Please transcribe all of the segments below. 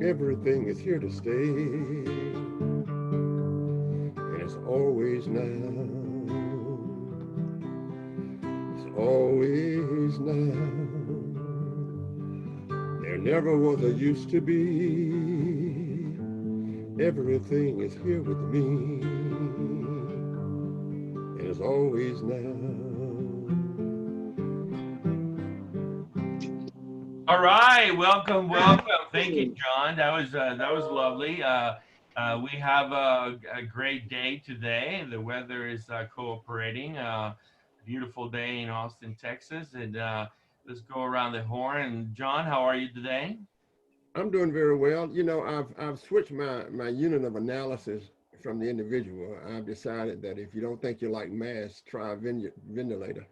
Everything is here to stay, and it's always now. It's always now. There never was a used to be. Everything is here with me, and it's always now. All right, welcome. Thank you, John. That was lovely. We have a great day today. The weather is cooperating. Beautiful day in Austin, Texas, and let's go around the horn. John, how are you today? I'm doing very well. You know, I've switched my unit of analysis from the individual. I've decided that if you don't think you like mass, try a ventilator.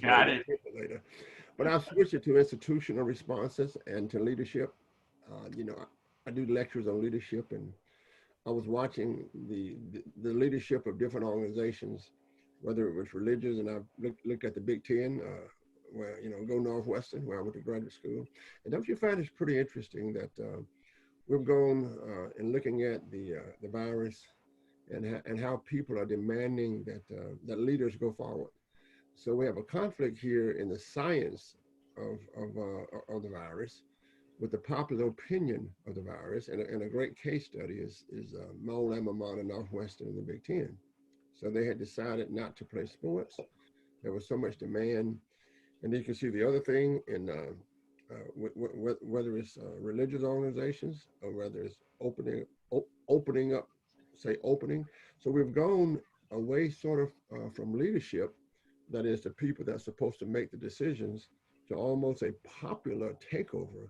Got it. Ventilator. But I've switched it to institutional responses and to leadership. You know, I do lectures on leadership, and I was watching the leadership of different organizations, whether it was religious, and I've looked at the Big Ten, where, you know, go Northwestern, where I went to graduate school. And don't you find it's pretty interesting that we've gone and looking at the virus and how people are demanding that leaders go forward. So we have a conflict here in the science of the virus with the popular opinion of the virus, and a great case study is my old alma mater, Northwestern, in the Big Ten. So they had decided not to play sports. There was so much demand, and you can see the other thing in whether it's religious organizations or whether it's opening up, say opening. So we've gone away sort of from leadership, that is the people that's supposed to make the decisions, to almost a popular takeover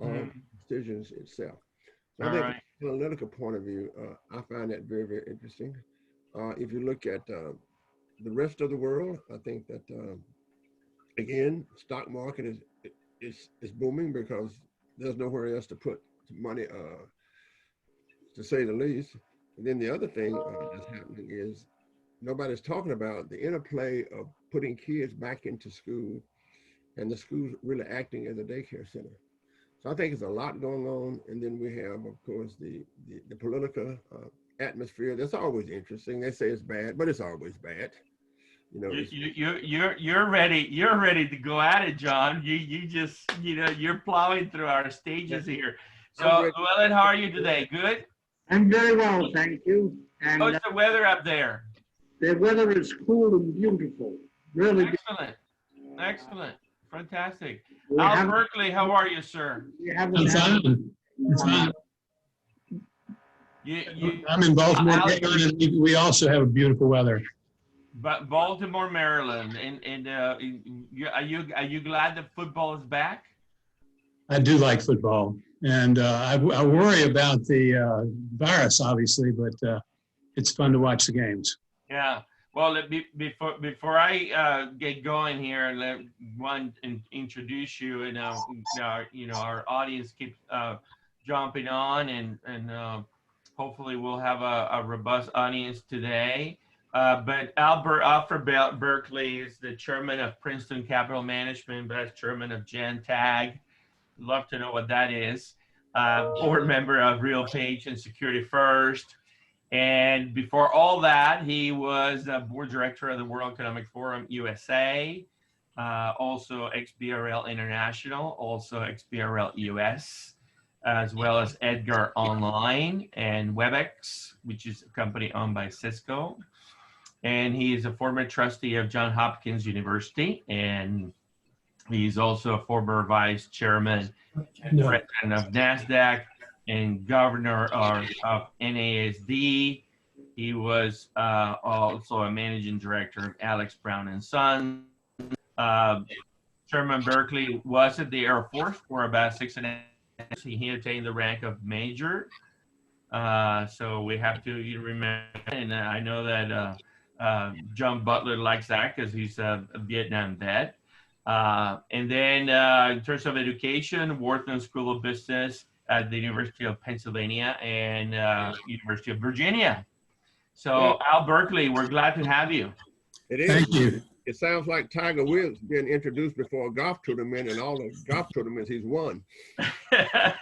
of decisions itself. So I think from an analytical point of view, I find that very, very interesting. If you look at the rest of the world, I think that, again, stock market is booming because there's nowhere else to put money, to say the least. And then the other thing that's happening is nobody's talking about the interplay of putting kids back into school and the schools really acting as a daycare center. So I think there's a lot going on. And then we have, of course, the political atmosphere. That's always interesting. They say it's bad, but it's always bad. You know, you're ready to go at it, John. You just, you know, you're plowing through our stages here. So, Llewelyn, how are you today? Good? I'm very well, thank you. And how's the weather up there? The weather is cool and beautiful. Really excellent. Fantastic. Alfred Berkeley, how are you, sir? I'm fine. I'm in Baltimore, Maryland, and we also have beautiful weather. But Baltimore, Maryland, and are you glad that football is back? I do like football, and I worry about the virus, obviously, but it's fun to watch the games. Yeah. Well, before I get going here, let one introduce you, and you know, our audience keeps jumping on, and hopefully we'll have a robust audience today. But Alfred Berkeley is the chairman of Princeton Capital Management, but chairman of Gentag. Love to know what that is. Board member of RealPage and Security First. And before all that, he was a board director of the World Economic Forum USA, also XBRL International, also XBRL US, as well as Edgar Online and WebEx, which is a company owned by Cisco. And he is a former trustee of Johns Hopkins University, and he's also a former vice chairman and president of NASDAQ and governor of NASD. He was also a managing director of Alex Brown and Sons. Chairman Berkeley was at the Air Force for about 6.5 years. He attained the rank of major. So we have to remember, and I know that John Butler likes that because he's a Vietnam vet. And then in terms of education, Wharton School of Business at the University of Pennsylvania and University of Virginia. So Al Berkeley, we're glad to have you. It is. Thank you. It sounds like Tiger Woods being introduced before a golf tournament, and all the golf tournaments he's won. I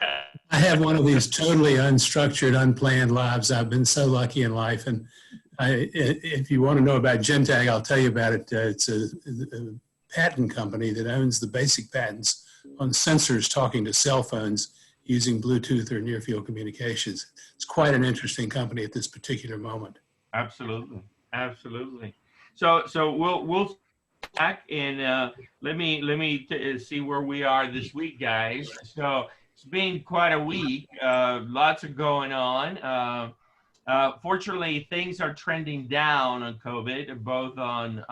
have one of these totally unstructured, unplanned lives. I've been so lucky in life. And if you want to know about Gentag, I'll tell you about it. It's a patent company that owns the basic patents on sensors talking to cell phones using Bluetooth or near field communications. It's quite an interesting company at this particular moment. Absolutely, absolutely. So we'll back and let me see where we are this week, guys. So it's been quite a week. Lots of going on. Fortunately, things are trending down on COVID, both on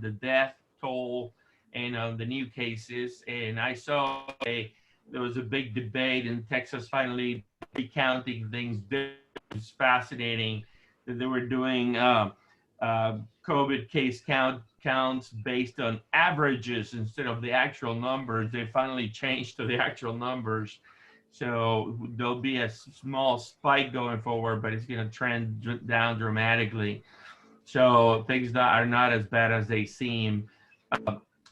the death toll and on the new cases. And I saw there was a big debate in Texas finally recounting things. It's fascinating that they were doing COVID case counts based on averages instead of the actual numbers. They finally changed to the actual numbers. So there'll be a small spike going forward, but it's going to trend down dramatically. So things are not as bad as they seem.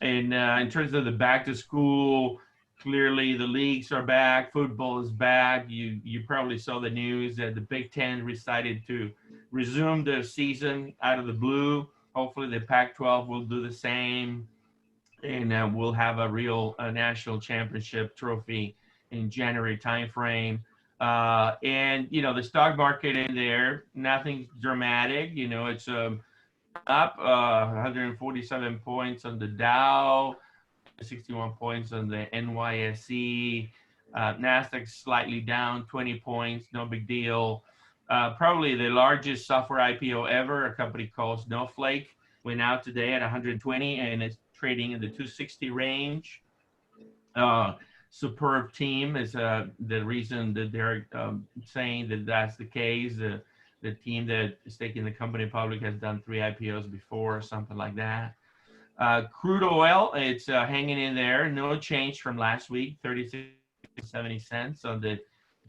And in terms of the back to school, clearly the leagues are back. Football is back. You probably saw the news that the Big Ten decided to resume the season out of the blue. Hopefully the Pac-12 will do the same, and we'll have a real national championship trophy in January timeframe. And the stock market in there, nothing dramatic. It's up 147 points on the Dow, 61 points on the NYSE. NASDAQ slightly down 20 points, no big deal. Probably the largest software IPO ever, a company called Snowflake, went out today at 120 and it's trading in the 260 range. Superb team is the reason that they're saying that that's the case. The team that is taking the company public has done 3 IPOs before, or something like that. Crude oil, it's hanging in there. No change from last week, 36.70 cents on the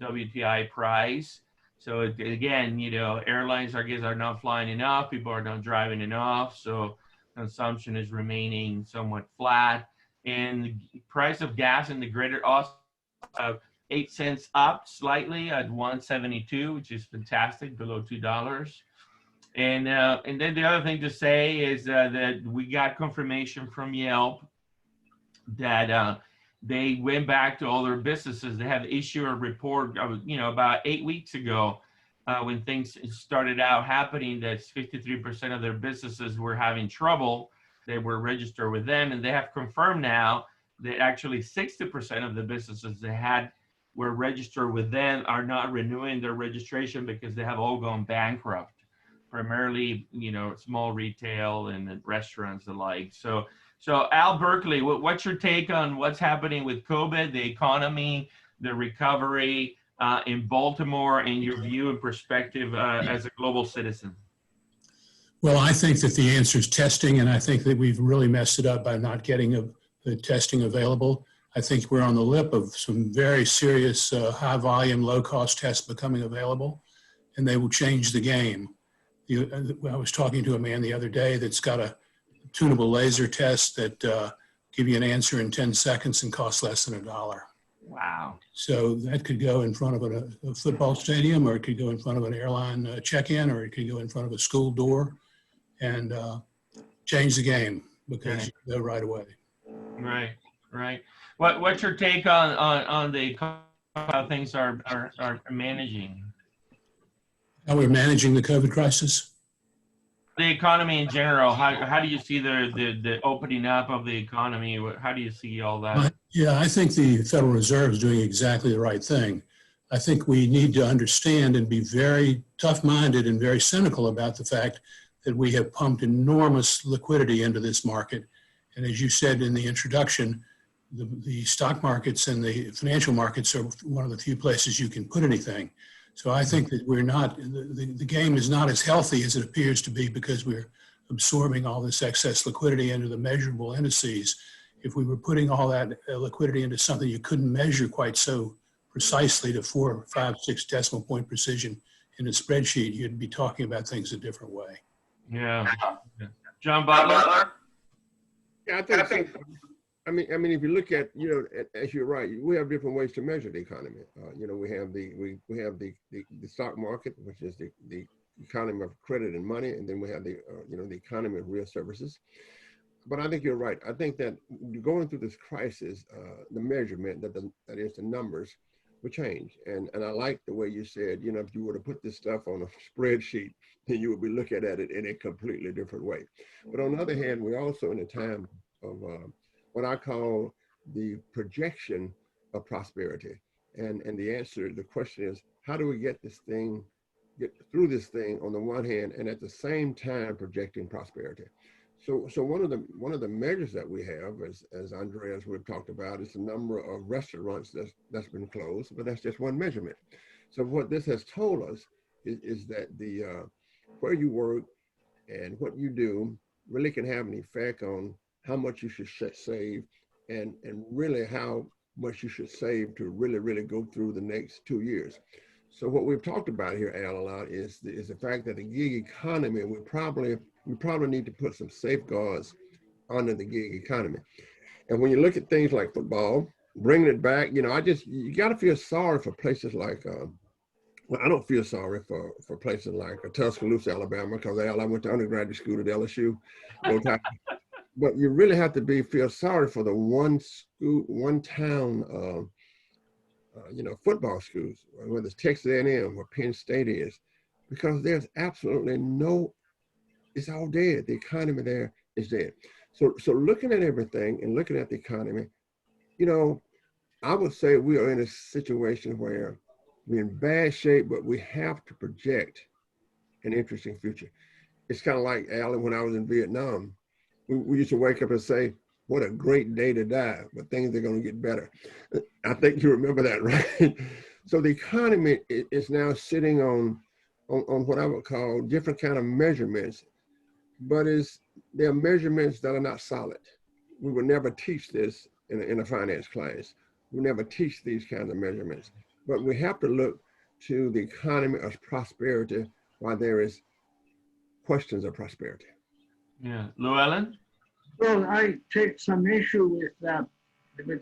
WTI price. So again, airlines, I guess, are not flying enough. People are not driving enough. So consumption is remaining somewhat flat. And the price of gas in the greater Austin, 8 cents up slightly at 172, which is fantastic, below $2. And then the other thing to say is that we got confirmation from Yelp that they went back to all their businesses. They have issued a report, about 8 weeks ago when things started out happening, that 53% of their businesses were having trouble. They were registered with them, and they have confirmed now that actually 60% of the businesses they were registered with them are not renewing their registration because they have all gone bankrupt. Primarily, small retail and restaurants alike. So Al Berkeley, what's your take on what's happening with COVID, the economy, the recovery in Baltimore, and your view and perspective as a global citizen? Well, I think that the answer is testing, and I think that we've really messed it up by not getting the testing available. I think we're on the lip of some very serious high volume, low cost tests becoming available, and they will change the game. I was talking to a man the other day that's got a tunable laser test that give you an answer in 10 seconds and cost less than $1. Wow. So that could go in front of a football stadium, or it could go in front of an airline check-in, or it could go in front of a school door and change the game because you go right away. Right. What's your take on the how things are managing? How we're managing the COVID crisis? The economy in general, how do you see the opening up of the economy? How do you see all that? Yeah, I think the Federal Reserve is doing exactly the right thing. I think we need to understand and be very tough-minded and very cynical about the fact that we have pumped enormous liquidity into this market. And as you said in the introduction, the stock markets and the financial markets are one of the few places you can put anything. So I think that the game is not as healthy as it appears to be because we're absorbing all this excess liquidity into the measurable indices. If we were putting all that liquidity into something you couldn't measure quite so precisely to 4, 5, 6 decimal point precision in a spreadsheet, you'd be talking about things a different way. Yeah. John Butler? Yeah, I think so. I mean, if you look at, as you're right, we have different ways to measure the economy. We have the stock market, which is the economy of credit and money, and then we have the economy of real services. But I think you're right. I think that going through this crisis, the measurement, that is the numbers, will change. And I like the way you said, if you were to put this stuff on a spreadsheet, then you would be looking at it in a completely different way. But on the other hand, we're also in a time of what I call the projection of prosperity. And the question is, how do we get through this thing on the one hand, and at the same time projecting prosperity? So one of the measures that we have, as Andreas would have talked about, is the number of restaurants that's been closed, but that's just one measurement. So what this has told us is that where you work and what you do really can have an effect on how much you should save, and really how much you should save to really go through the next 2 years. So what we've talked about here, Al, a lot is the fact that the gig economy, we probably need to put some safeguards under the gig economy. And when you look at things like football, bringing it back, you got to feel sorry for places like, well, I don't feel sorry for places like Tuscaloosa, Alabama, because I went to undergraduate school at LSU. But you really have to feel sorry for the one town, football schools, whether it's Texas A&M or Penn State is, because there's absolutely it's all dead. The economy there is dead. So looking at everything and looking at the economy, I would say we are in a situation where we're in bad shape, but we have to project an interesting future. It's kind of like, Alan, when I was in Vietnam, we used to wake up and say, what a great day to die, but things are going to get better. I think you remember that, right? So the economy is now sitting on what I would call different kind of measurements, but they're measurements that are not solid. We would never teach this in a finance class. We never teach these kinds of measurements, but we have to look to the economy as prosperity while there is questions of prosperity. Yeah, Llewelyn? Well, I take some issue with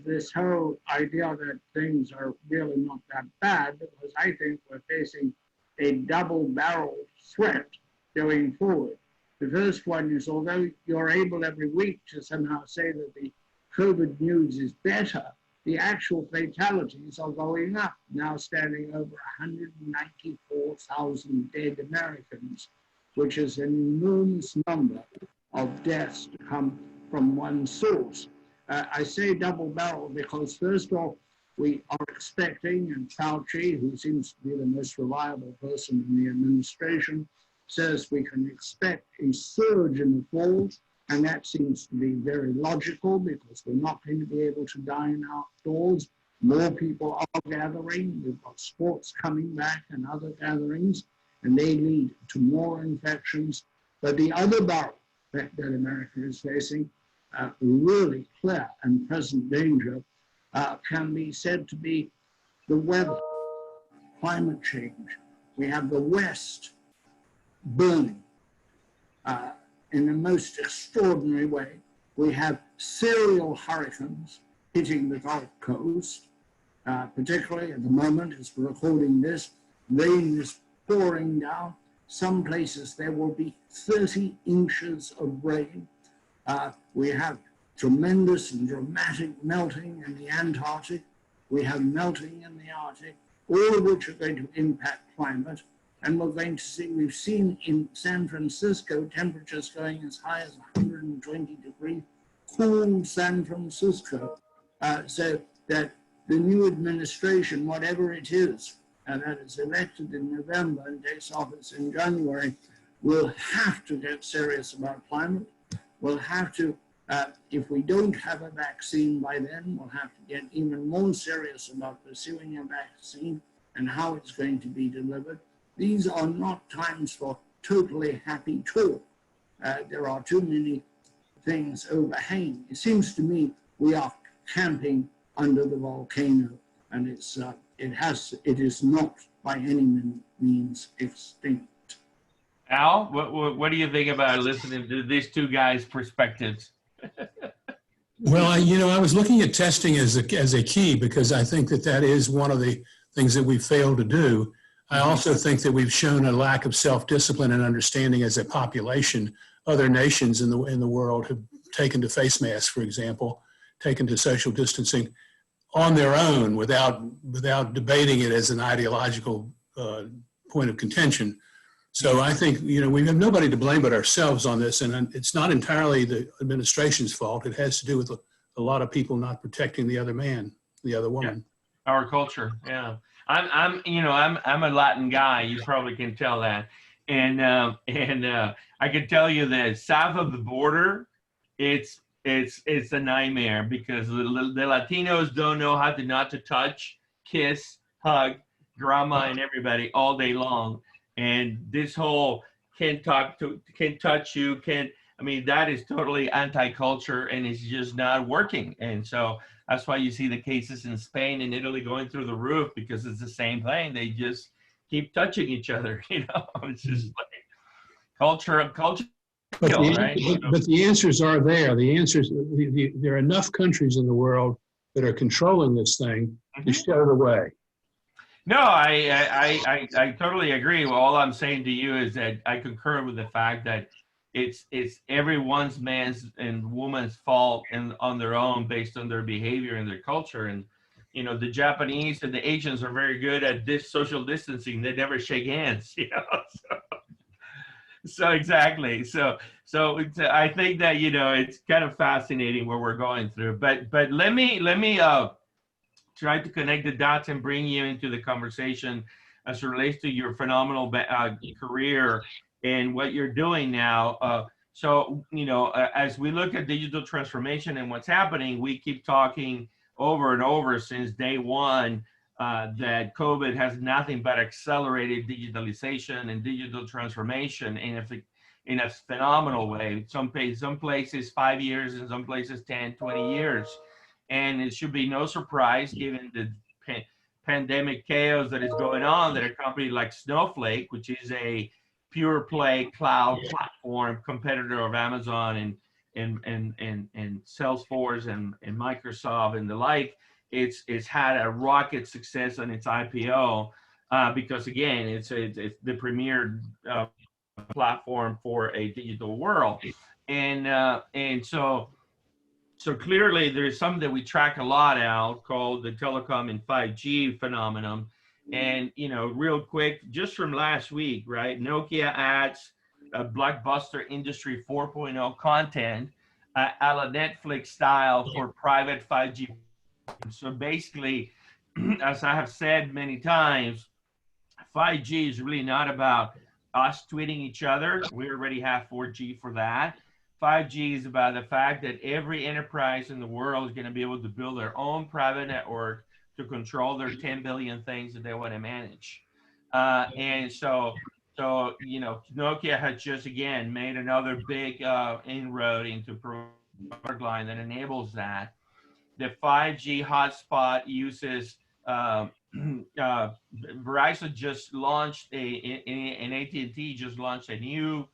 this whole idea that things are really not that bad, because I think we're facing a double-barreled threat going forward. The first one is, although you're able every week to somehow say that the COVID news is better, the actual fatalities are going up, now standing over 194,000 dead Americans, which is an enormous number of deaths to come from one source. I say double barrel because first off, we are expecting, and Fauci, who seems to be the most reliable person in the administration, says we can expect a surge in the fall, and that seems to be very logical because we're not going to be able to dine outdoors. More people are gathering. We've got sports coming back and other gatherings, and they lead to more infections. But the other barrel that America is facing, really clear and present danger, can be said to be the weather, climate change. We have the West burning in the most extraordinary way. We have serial hurricanes hitting the Gulf Coast, particularly at the moment as we're recording this. Rain is pouring down. Some places there will be 30 inches of rain. We have tremendous and dramatic melting in the Antarctic. We have melting in the Arctic, all of which are going to impact climate. And we're going to see, we've seen in San Francisco temperatures going as high as 120 degrees, cool San Francisco. So that the new administration, whatever it is, that is elected in November and takes office in January, will have to get serious about climate. We'll have to, if we don't have a vaccine by then, we'll have to get even more serious about pursuing a vaccine and how it's going to be delivered. These are not times for totally happy talk. There are too many things overhanging. It seems to me we are camping under the volcano, and it is not by any means extinct. Al, what do you think about listening to these two guys' perspectives? Well, I was looking at testing as a key because I think that is one of the things that we failed to do. I also think that we've shown a lack of self-discipline and understanding as a population. Other nations in the world have taken to face masks, for example, taken to social distancing on their own without debating it as an ideological point of contention. So I think, we have nobody to blame but ourselves on this, and it's not entirely the administration's fault. It has to do with a lot of people not protecting the other man, the other woman. Yeah. Our culture, yeah. I'm a Latin guy. You probably can tell that, and I can tell you that south of the border, it's a nightmare because the Latinos don't know how to not to touch, kiss, hug, grandma, and everybody all day long. And this whole can't touch you, that is totally anti-culture, and it's just not working. And so that's why you see the cases in Spain and Italy going through the roof, because it's the same thing. They just keep touching each other, It's just like culture, but right? But the answers are there. The answers, there are enough countries in the world that are controlling this thing to show the way. No, I totally agree. Well, all I'm saying to you is that I concur with the fact that it's everyone's man's and woman's fault and on their own based on their behavior and their culture. And the Japanese and the Asians are very good at this social distancing. They never shake hands, So exactly. So I think that it's kind of fascinating what we're going through. But let me try to connect the dots and bring you into the conversation as it relates to your phenomenal career and what you're doing now. As we look at digital transformation and what's happening, we keep talking over and over since day one that COVID has nothing but accelerated digitalization and digital transformation in a phenomenal way. Some places 5 years, in some places 10, 20 years. And it should be no surprise, given the pandemic chaos that is going on, that a company like Snowflake, which is a pure play cloud platform competitor of Amazon and Salesforce and Microsoft and the like, it's had a rocket success on its IPO because again, it's the premier platform for a digital world, and so clearly there's something that we track a lot out called the telecom and 5G phenomenon. And, real quick, just from last week, right? Nokia adds a blockbuster industry 4.0 content a la Netflix style for private 5G. So basically, as I have said many times, 5G is really not about us tweeting each other. We already have 4G for that. 5G is about the fact that every enterprise in the world is going to be able to build their own private network to control their 10 billion things that they want to manage. And so Nokia has just, again, made another big inroad into product line that enables that. The 5G hotspot uses, Verizon just launched and AT&T just launched a new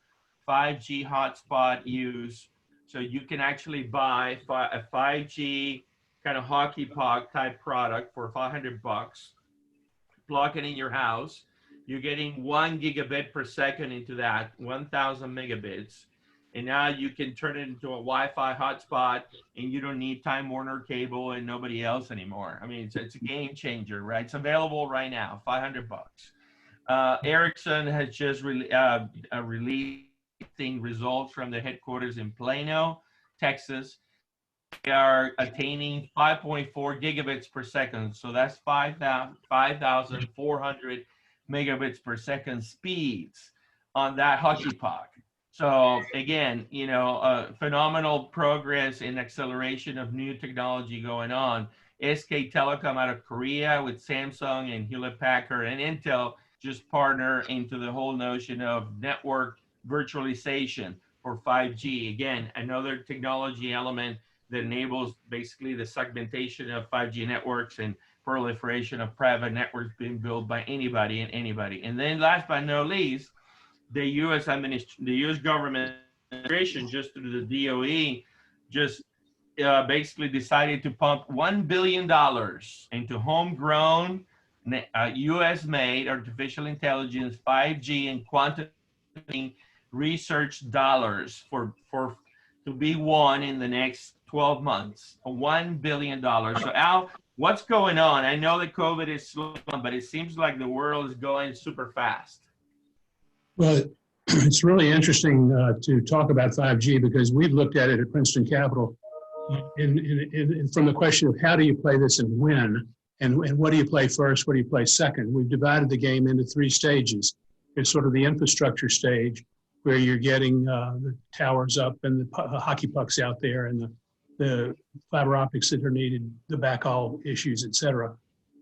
5G hotspot use, so you can actually buy a 5G kind of hockey puck type product for $500, plug it in your house. You're getting 1 gigabit per second into that, 1,000 megabits, and now you can turn it into a Wi-Fi hotspot, and you don't need Time Warner cable and nobody else anymore. I mean, it's a game changer, right? It's available right now, $500. Ericsson has just released results from the headquarters in Plano, Texas. They are attaining 5.4 gigabits per second. So that's 5,400 megabits per second speeds on that hockey puck. So again, phenomenal progress in acceleration of new technology going on. SK Telecom out of Korea with Samsung and Hewlett-Packard and Intel just partner into the whole notion of network virtualization for 5G. Again, another technology element that enables basically the segmentation of 5G networks and proliferation of private networks being built by anybody and anybody. And then last but not least, the U.S. government administration, just through the DOE, just basically decided to pump $1 billion into homegrown, U.S.-made artificial intelligence, 5G, and quantum research dollars to be won in the next 12 months. $1 billion. So Al, what's going on? I know that COVID is slow, but it seems like the world is going super fast. Well, it's really interesting to talk about 5G because we've looked at it at Princeton Capital from the question of how do you play this and when, and what do you play first, what do you play second. We've divided the game into 3 stages. There's sort of the infrastructure stage where you're getting the towers up and the hockey pucks out there and the fiber optics that are needed, the backhaul issues, et cetera.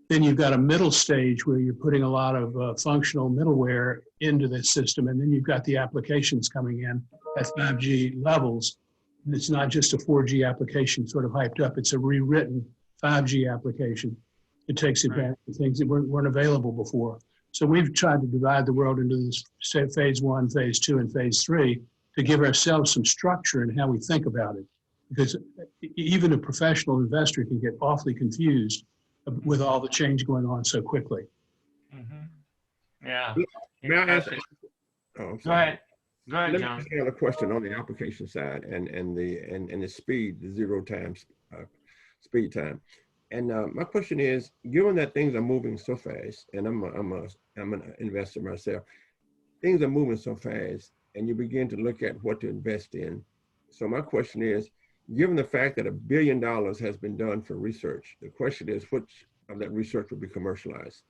Then you've got a middle stage where you're putting a lot of functional middleware into the system. And then you've got the applications coming in at 5G levels. And it's not just a 4G application sort of hyped up. It's a rewritten 5G application. It takes advantage of things that weren't available before. So we've tried to divide the world into this phase 1, phase 2, and phase 3 to give ourselves some structure in how we think about it. Because even a professional investor can get awfully confused with all the change going on so quickly. Mm-hmm. Yeah. May I ask? Oh, Go ahead. Go ahead, Let John. me ask a question on the application side and the speed, the 0 times speed time. And my question is, given that things are moving so fast, and I'm an investor myself, things are moving so fast, and you begin to look at what to invest in. So my question is, given the fact that $1 billion has been done for research, the question is, which of that research will be commercialized?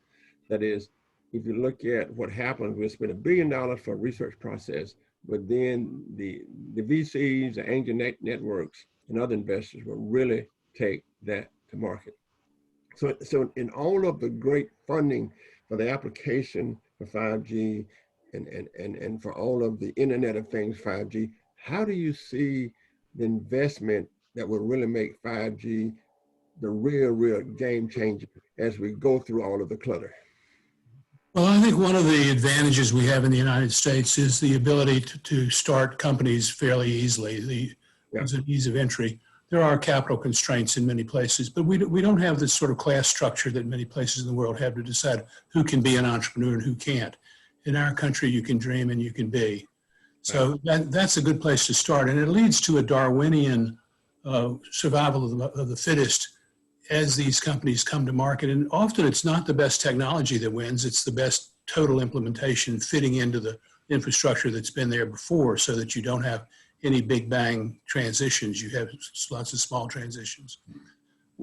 That is, if you look at what happens, we spend $1 billion for a research process, but then the VCs, the angel networks, and other investors will really take that to market. So in all of the great funding for the application for 5G and for all of the Internet of Things 5G, how do you see the investment that will really make 5G the real game changer as we go through all of the clutter? Well, I think one of the advantages we have in the United States is the ability to start companies fairly easily, there's an ease of entry. There are capital constraints in many places, but we don't have this sort of class structure that many places in the world have to decide who can be an entrepreneur and who can't. In our country, you can dream and you can be. So that's a good place to start. And it leads to a Darwinian survival of the fittest as these companies come to market. And often it's not the best technology that wins, it's the best total implementation fitting into the infrastructure that's been there before so that you don't have any big bang transitions. You have lots of small transitions.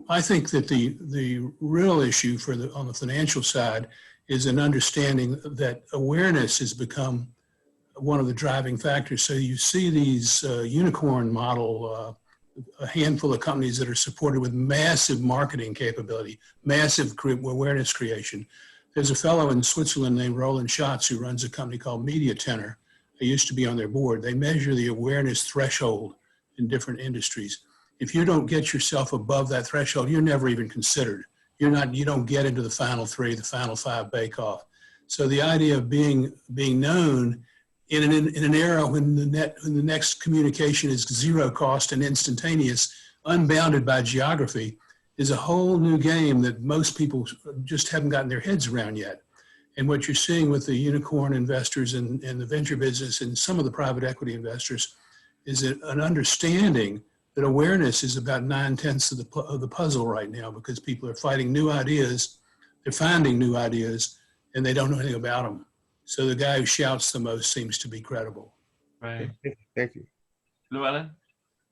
I think that the real issue on the financial side is an understanding that awareness has become one of the driving factors. So you see these unicorn model, a handful of companies that are supported with massive marketing capability, massive awareness creation. There's a fellow in Switzerland named Roland Schatz who runs a company called Media Tenor. I used to be on their board. They measure the awareness threshold in different industries. If you don't get yourself above that threshold, you're never even considered. You don't get into the final 3, the final 5 bake-off. So the idea of being known in an era when the next communication is 0 cost and instantaneous, unbounded by geography, is a whole new game that most people just haven't gotten their heads around yet. And what you're seeing with the unicorn investors and the venture business and some of the private equity investors is an understanding that awareness is about 9/10 of the puzzle right now, because people are fighting new ideas, they're finding new ideas, and they don't know anything about them. So the guy who shouts the most seems to be credible. Right. Thank you. Llewelyn?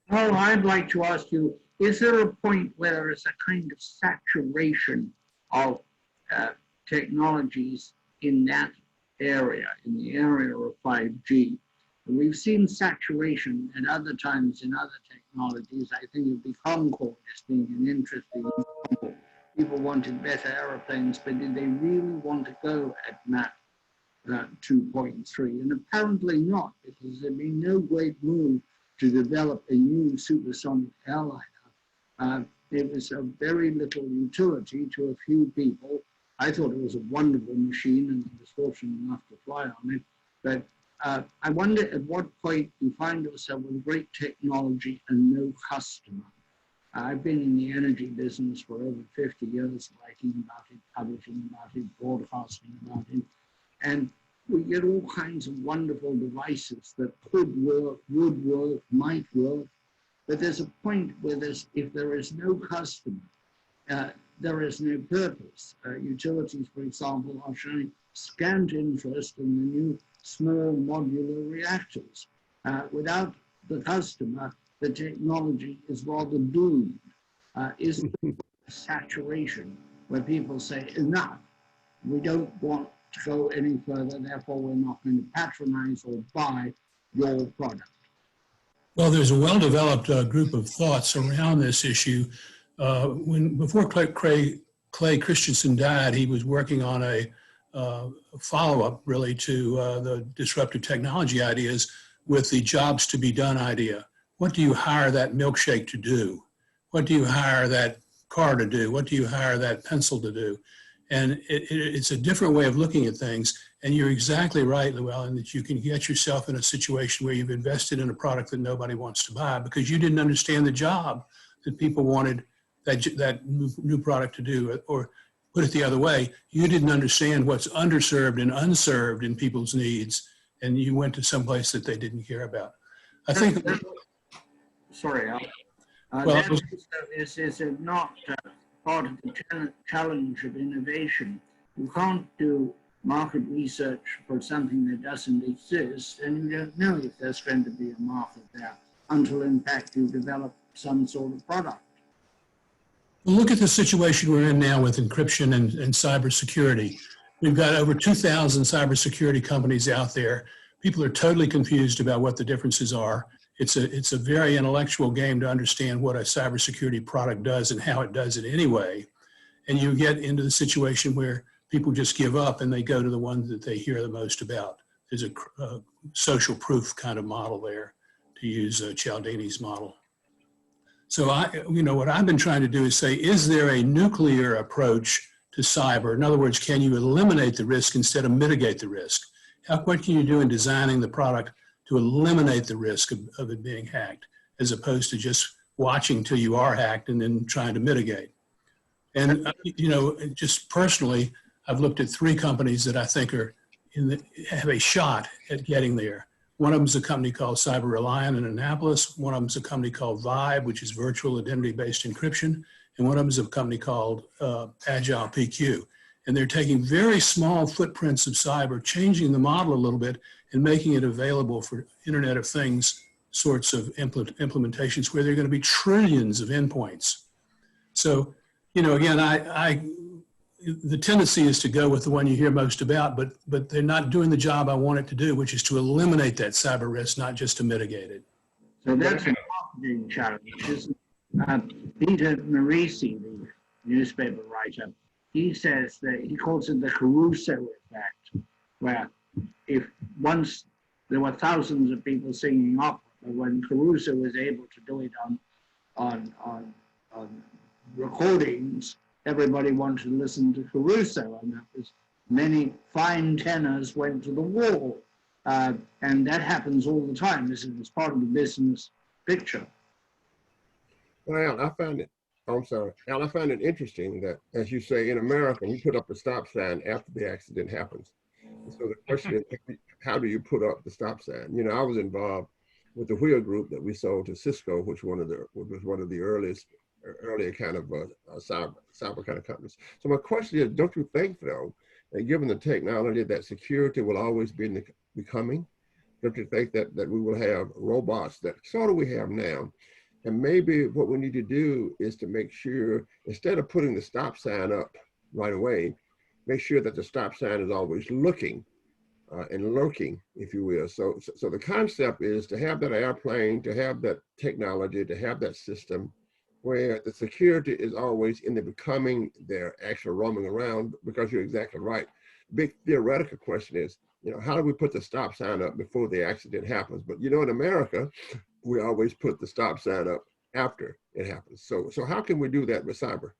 Well, I'd like to ask you, is there a point where there is a kind of saturation of technologies in that area, in the area of 5G? We've seen saturation at other times in other technologies. I think of the Concorde as being an interesting example. People wanted better airplanes, but did they really want to go at Mach 2.3? And apparently not, because there'd been no great move to develop a new supersonic airliner. It was of very little utility to a few people. I thought it was a wonderful machine and I was fortunate enough to fly on it, but I wonder at what point you find yourself with great technology and no customer. I've been in the energy business for over 50 years, writing about it, publishing about it, broadcasting about it. And we get all kinds of wonderful devices that could work, would work, might work. But there's a point where if there is no customer, there is no purpose. Utilities, for example, are showing scant interest in the new small modular reactors. Without the customer, the technology is rather doomed. Is there a saturation where people say, enough, we don't want to go any further, therefore we're not going to patronize or buy your product? Well, there's a well-developed group of thoughts around this issue. Before Clay Christensen died, he was working on a follow-up, really, to the disruptive technology ideas with the jobs to be done idea. What do you hire that milkshake to do? What do you hire that car to do? What do you hire that pencil to do? And it's a different way of looking at things. And you're exactly right, Llewelyn, that you can get yourself in a situation where you've invested in a product that nobody wants to buy because you didn't understand the job that people wanted that new product to do. Or put it the other way, you didn't understand what's underserved and unserved in people's needs, and you went to someplace that they didn't care about. I think. Sorry, Al. Well, is it not part of the challenge of innovation? You can't do market research for something that doesn't exist, and you don't know if there's going to be a market there until, in fact, you develop some sort of product. Well, look at the situation we're in now with encryption and cybersecurity. We've got over 2,000 cybersecurity companies out there. People are totally confused about what the differences are. It's a very intellectual game to understand what a cybersecurity product does and how it does it anyway. And you get into the situation where people just give up and they go to the ones that they hear the most about. There's a social proof kind of model there, to use Cialdini's model. So what I've been trying to do is say, is there a nuclear approach to cyber? In other words, can you eliminate the risk instead of mitigate the risk? What can you do in designing the product to eliminate the risk of it being hacked, as opposed to just watching till you are hacked and then trying to mitigate? And, just personally, I've looked at 3 companies that I think have a shot at getting there. One of them is a company called Cyber Reliant in Annapolis. One of them is a company called Vibe, which is virtual identity-based encryption. And one of them is a company called Agile PQ. And they're taking very small footprints of cyber, changing the model a little bit, and making it available for Internet of Things sorts of implementations where there are going to be trillions of endpoints. So, again, the tendency is to go with the one you hear most about, but they're not doing the job I want it to do, which is to eliminate that cyber risk, not just to mitigate it. So that's a marketing challenge, isn't it? Peter Marisi, the newspaper writer, he says that he calls it the Caruso effect, where if once there were thousands of people singing opera, when Caruso was able to do it on recordings, everybody wanted to listen to Caruso, and that was many fine tenors went to the wall, and that happens all the time. This is part of the business picture. Well, I find it interesting that, as you say, in America, we put up a stop sign after the accident happens. And so the question is, how do you put up the stop sign? I was involved with the Wheel Group that we sold to Cisco, which was one of the earlier kind of cyber kind of companies. So my question is, don't you think, though, that given the technology, that security will always be becoming? Don't you think that we will have robots that sort of we have now? And maybe what we need to do is to make sure, instead of putting the stop sign up right away, make sure that the stop sign is always looking and lurking, if you will. So the concept is to have that airplane, to have that technology, to have that system where the security is always in the becoming, they're actually roaming around, because you're exactly right. Big theoretical question is, how do we put the stop sign up before the accident happens? But in America, we always put the stop sign up after it happens. So how can we do that with cyber?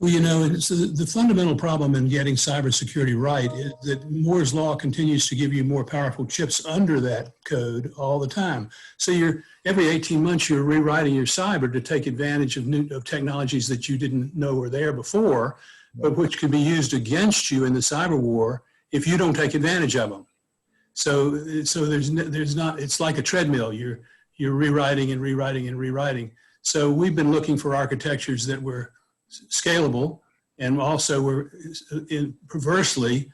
Well, you know, it's the fundamental problem in getting cybersecurity right is that Moore's law continues to give you more powerful chips under that code all the time. So every 18 months, you're rewriting your cyber to take advantage of technologies that you didn't know were there before, but which can be used against you in the cyber war if you don't take advantage of them. So there's not, it's like a treadmill. You're rewriting and rewriting and rewriting. So we've been looking for architectures that were scalable, and also were perversely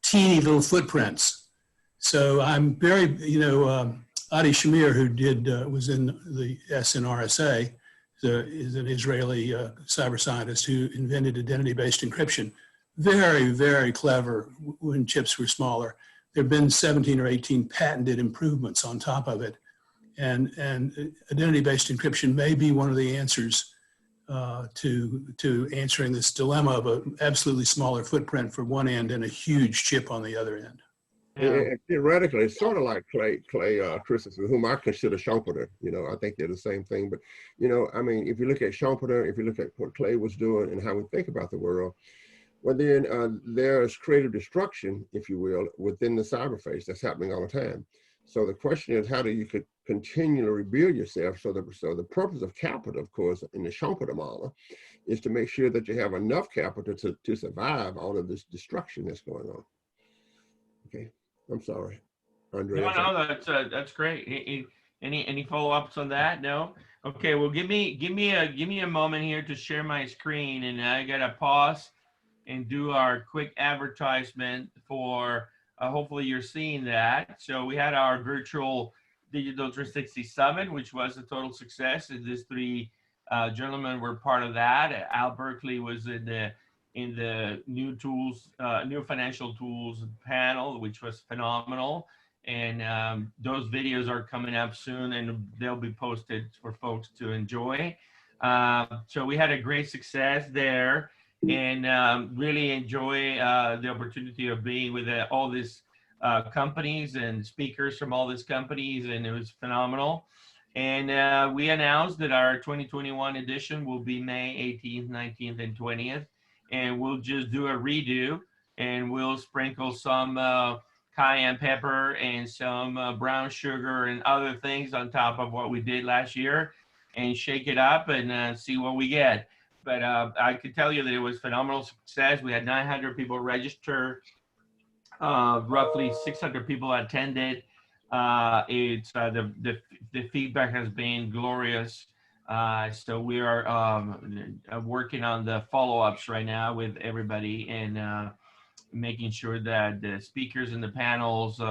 teeny little footprints. So I'm very, you know, Adi Shamir, who was in the SNRSA, is an Israeli cyber scientist who invented identity-based encryption. Very, very clever when chips were smaller. There have been 17 or 18 patented improvements on top of it. And identity-based encryption may be one of the answers to answering this dilemma of an absolutely smaller footprint for one end and a huge chip on the other end. Yeah. Theoretically, it's sort of like Clay Christensen, whom I consider Schumpeter. You know, I think they're the same thing. But, you know, I mean, if you look at Schumpeter, if you look at what Clay was doing and how we think about the world, well, then there's creative destruction, if you will, within the cyberspace that's happening all the time. So the question is, how do you continually rebuild yourself? So the purpose of capital, of course, in the Schumpeter model, is to make sure that you have enough capital to survive all of this destruction that's going on. Okay, I'm sorry, Andre. No, that's great. Any follow-ups on that? No. Okay. Well, give me a moment here to share my screen, and I gotta pause and do our quick advertisement for. Hopefully you're seeing that. So we had our virtual Digital 360 Summit, which was a total success. And these three gentlemen were part of that. Al Berkeley was in the new financial tools panel, which was phenomenal. And those videos are coming up soon, and they'll be posted for folks to enjoy. So we had a great success there. And really enjoy the opportunity of being with all these companies and speakers from all these companies, and it was phenomenal. And we announced that our 2021 edition will be May 18th, 19th, and 20th, and we'll just do a redo, and we'll sprinkle some cayenne pepper and some brown sugar and other things on top of what we did last year, and shake it up and see what we get. But I can tell you that it was phenomenal success. We had 900 people register, roughly 600 people attended. It's the feedback has been glorious. So we are working on the follow-ups right now with everybody, and making sure that the speakers in the panels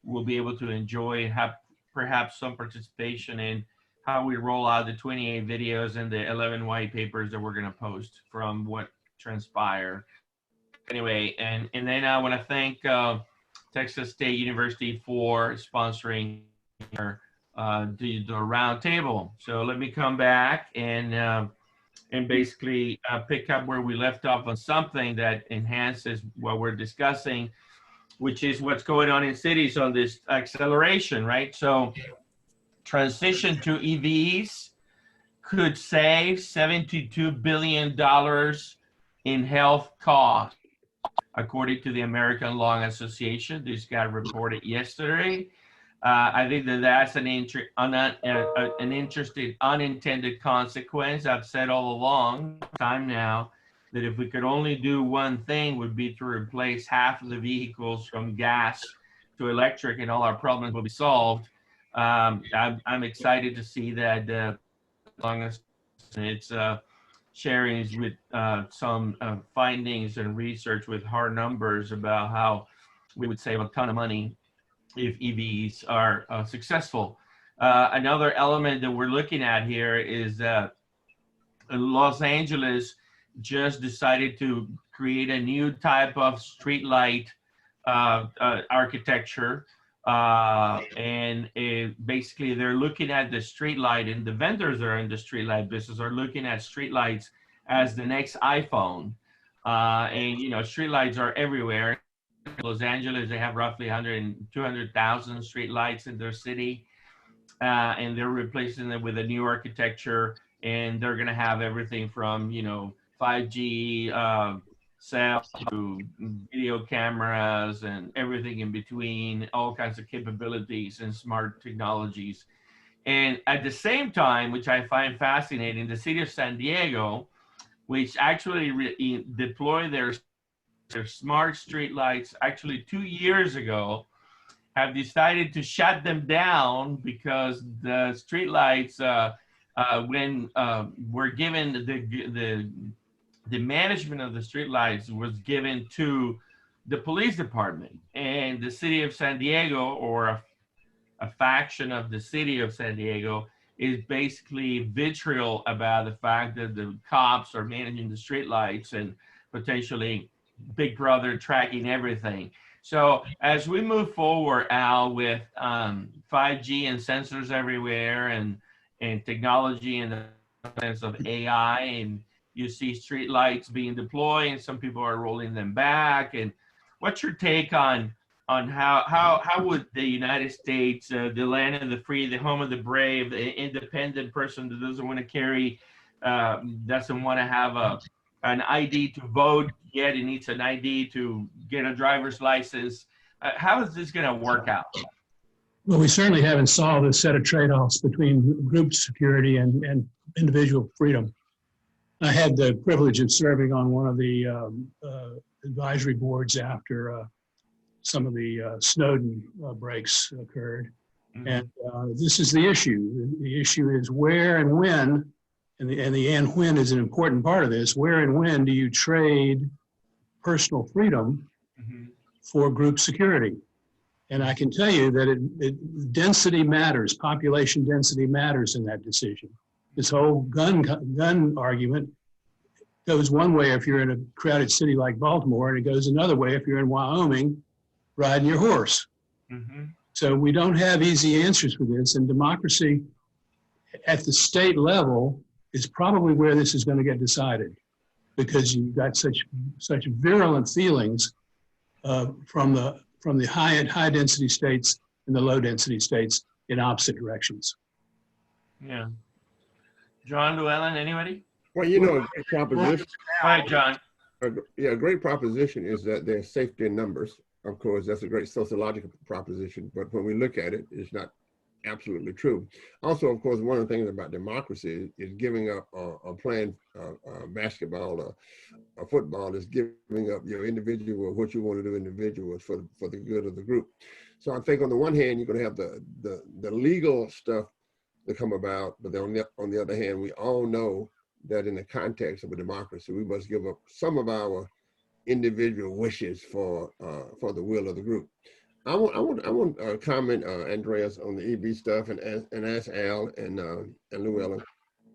will be able to enjoy, have perhaps some participation in how we roll out the 28 videos and the 11 white papers that we're going to post from what transpired. Anyway, and then I want to thank Texas State University for sponsoring our Digital-Roundtable. So let me come back and basically pick up where we left off on something that enhances what we're discussing, which is what's going on in cities on this acceleration, right? So transition to EVs could save $72 billion in health costs, according to the American Lung Association. This got reported yesterday. I think that's an interesting unintended consequence. I've said all along, time now, that if we could only do one thing, would be to replace half of the vehicles from gas to electric, and all our problems will be solved. I'm excited to see that it's sharing with some findings and research with hard numbers about how we would save a ton of money if EVs are successful. Another element that we're looking at here is that Los Angeles just decided to create a new type of streetlight architecture. Basically they're looking at the streetlight, and the vendors that are in the streetlight business are looking at streetlights as the next iPhone. And you know, streetlights are everywhere. In Los Angeles, they have roughly 200,000 streetlights in their city, and they're replacing them with a new architecture, and they're going to have everything from, you know, 5G cell to video cameras and everything in between, all kinds of capabilities and smart technologies. And at the same time, which I find fascinating, the city of San Diego, which actually deployed their smart street lights actually 2 years ago, have decided to shut them down because the street lights, when were given the management of the street lights was given to the police department, and the city of San Diego, or a faction of the city of San Diego, is basically vitriol about the fact that the cops are managing the street lights and potentially Big Brother tracking everything. So as we move forward, Al, with 5G and sensors everywhere, and technology in the sense of AI, and you see street lights being deployed and some people are rolling them back. And what's your take on how would the United States, the land of the free, the home of the brave, the independent person that doesn't want to carry, doesn't want to have an ID to vote yet, he needs an ID to get a driver's license. How is this going to work out? Well, we certainly haven't solved a set of trade-offs between group security and individual freedom. I had the privilege of serving on one of the advisory boards after some of the Snowden breaks occurred. Mm-hmm. And this is the issue. The issue is where and when, and when is an important part of this, where and when do you trade personal freedom mm-hmm. for group security? And I can tell you that density matters, population density matters in that decision. This whole gun argument goes one way if you're in a crowded city like Baltimore, and it goes another way if you're in Wyoming riding your horse. Mm-hmm. So we don't have easy answers for this, and democracy at the state level is probably where this is going to get decided, because you've got such virulent feelings from the high density states and the low density states in opposite directions. Yeah. John, Llewelyn, anybody? Well, you know, a great proposition. Hi, John. A great proposition is that there's safety in numbers. Of course, that's a great sociological proposition, but when we look at it, it's not absolutely true. Also, of course, one of the things about democracy is giving up playing basketball or football, is giving up your individual, what you want to do individual for the good of the group. So I think on the one hand, you're going to have the legal stuff to come about, but then on the other hand, we all know that in the context of a democracy, we must give up some of our individual wishes for the will of the group. I want to comment, Andreas, on the EV stuff, and ask Al and Llewelyn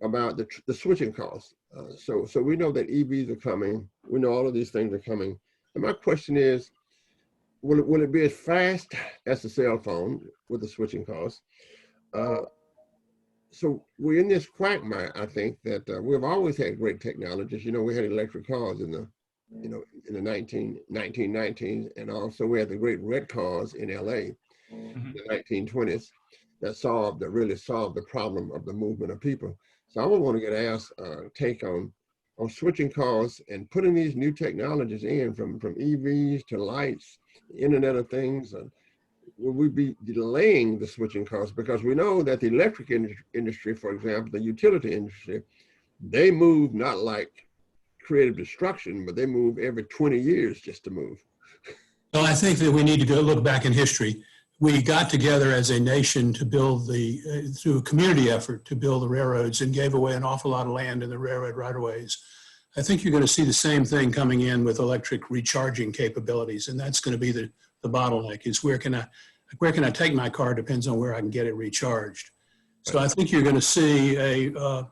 about the switching costs. So we know that EVs are coming. We know all of these things are coming. And my question is, will it be as fast as the cell phone with the switching costs? So we're in this quagmire, I think, that we've always had great technologies. You know, we had electric cars in the 1919s, and also we had the great red cars in LA in the 1920s that really solved the problem of the movement of people. So I would want to get asked take on switching cars and putting these new technologies in, from EVs to lights, Internet of Things. Will we be delaying the switching costs? Because we know that the electric industry, for example, the utility industry, they move not like creative destruction, but they move every 20 years just to move. Well, I think that we need to go look back in history. We got together as a nation to build through a community effort to build the railroads, and gave away an awful lot of land in the railroad right-of-ways. I think you're going to see the same thing coming in with electric recharging capabilities, and that's going to be the bottleneck, is where can I take my car depends on where I can get it recharged. So I think you're going to see a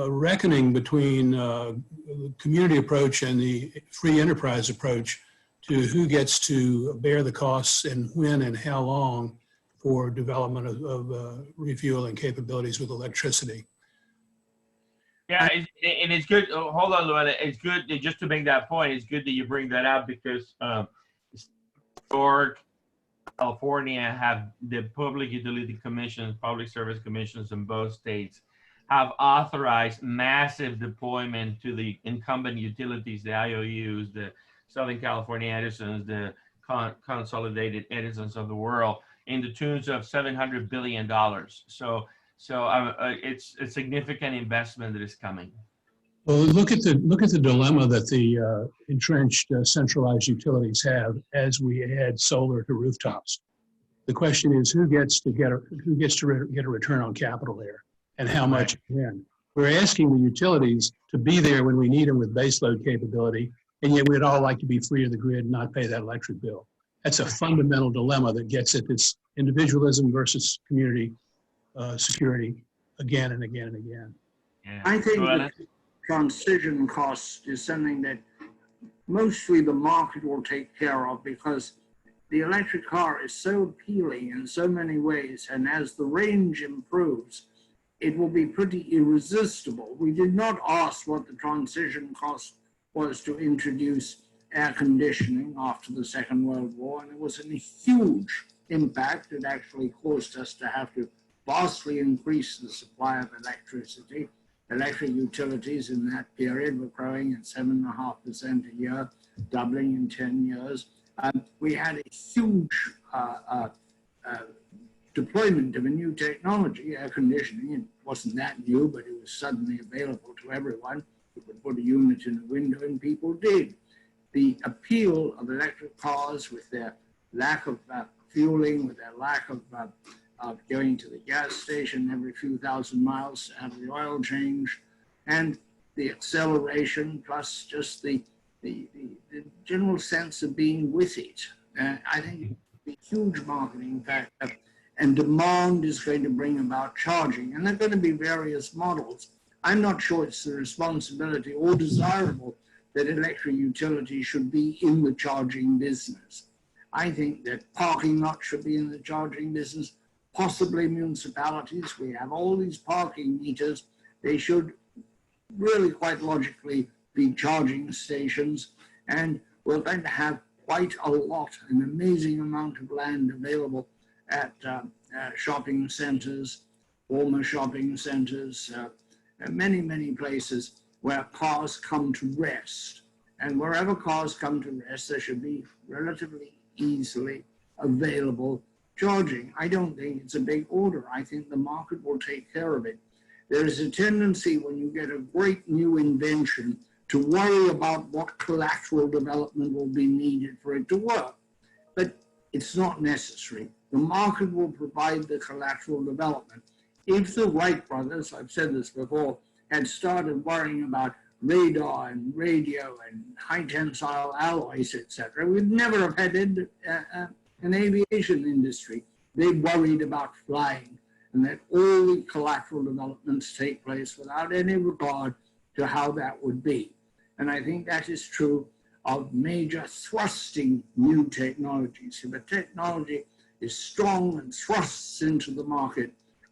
reckoning between the community approach and the free enterprise approach to who gets to bear the costs and when and how long for development of refueling capabilities with electricity. Yeah, and it's good. Hold on, Llewelyn. It's good, just to make that point, it's good that you bring that up, because New York, California have the public utility commissions, public service commissions in both states have authorized massive deployment to the incumbent utilities, the IOUs, the Southern California Edisons, the consolidated Edisons of the world, in the tunes of $700 billion. So it's a significant investment that is coming. Well, look at the dilemma that the entrenched centralized utilities have as we add solar to rooftops. The question is, who gets to get a return on capital there, and how much and when? We're asking the utilities to be there when we need them with baseload capability, and yet we'd all like to be free of the grid and not pay that electric bill. That's a fundamental dilemma that gets at this individualism versus community security again and again and again. Yeah. I think that transition cost is something that mostly the market will take care of, because the electric car is so appealing in so many ways, and as the range improves, it will be pretty irresistible. We did not ask what the transition cost was to introduce air conditioning after the Second World War, and it was a huge impact. It actually caused us to have to vastly increase the supply of electricity. Electric utilities in that period were growing at 7.5% a year, doubling in 10 years. We had a huge deployment of a new technology, air conditioning. It wasn't that new, but it was suddenly available to everyone. You could put a unit in a window, and people did. The appeal of electric cars, with their lack of fueling, with their lack of going to the gas station every few thousand miles to have the oil change, and the acceleration, plus just the general sense of being with it. I think it's a huge marketing factor, and demand is going to bring about charging, and there are going to be various models. I'm not sure it's the responsibility or desirable that electric utilities should be in the charging business. I think that parking lots should be in the charging business, possibly municipalities. We have all these parking meters. They should really quite logically be charging stations, and we're going to have quite a lot, an amazing amount of land available at shopping centers, former shopping centers, many, many places where cars come to rest. And wherever cars come to rest, there should be relatively easily available charging. I don't think it's a big order. I think the market will take care of it. There is a tendency when you get a great new invention to worry about what collateral development will be needed for it to work. But it's not necessary. The market will provide the collateral development. If the Wright brothers, I've said this before, had started worrying about radar and radio and high tensile alloys, etc., we'd never have had an aviation industry. They worried about flying, and that all the collateral developments take place without any regard to how that would be. And I think that is true of major thrusting new technologies. If a technology is strong and thrusts into the market,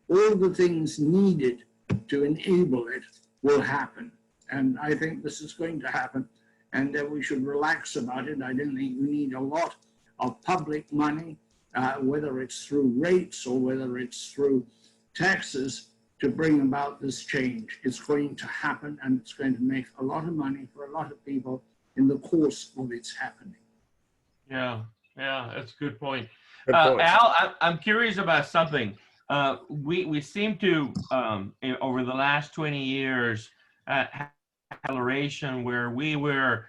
all the things needed to enable it will happen. And I think this is going to happen, and that we should relax about it. I don't think we need a lot of public money, whether it's through rates or whether it's through taxes, to bring about this change. It's going to happen, and it's going to make a lot of money for a lot of people in the course of its happening. Yeah, that's a good point. Good point. Al, I'm curious about something. We seem to, over the last 20 years, have acceleration where we were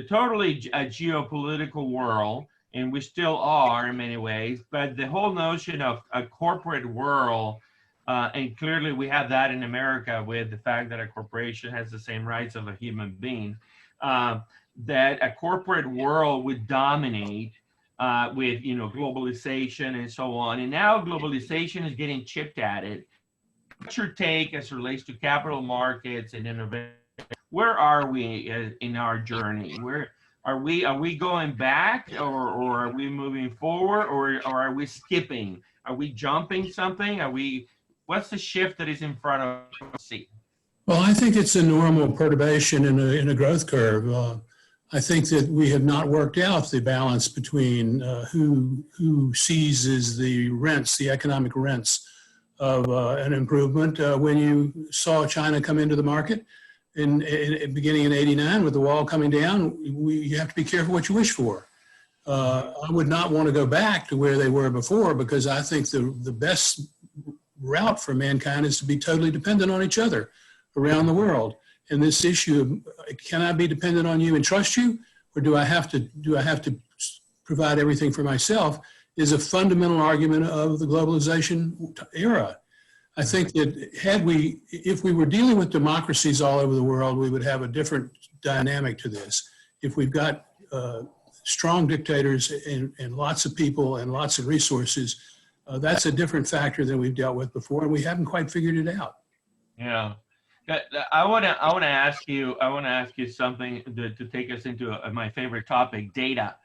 totally a geopolitical world, and we still are in many ways, but the whole notion of a corporate world, and clearly we have that in America with the fact that a corporation has the same rights of a human being, that a corporate world would dominate with globalization and so on. And now globalization is getting chipped at it. What's your take as it relates to capital markets and innovation? Where are we in our journey? Where are we going back, or are we moving forward, or are we skipping? Are we jumping something? What's the shift that is in front of us? Well, I think it's a normal perturbation in a growth curve. I think that we have not worked out the balance between who seizes the rents, the economic rents of an improvement when you saw China come into the market in beginning in '89 with the wall coming down. You have to be careful what you wish for. I would not want to go back to where they were before, because I think the best route for mankind is to be totally dependent on each other around the world. And this issue of, can I be dependent on you and trust you, or do I have to provide everything for myself, is a fundamental argument of the globalization era. I think that if we were dealing with democracies all over the world, we would have a different dynamic to this. If we've got strong dictators and lots of people and lots of resources, that's a different factor than we've dealt with before, and we haven't quite figured it out. Yeah. I want to ask you something to take us into my favorite topic, data.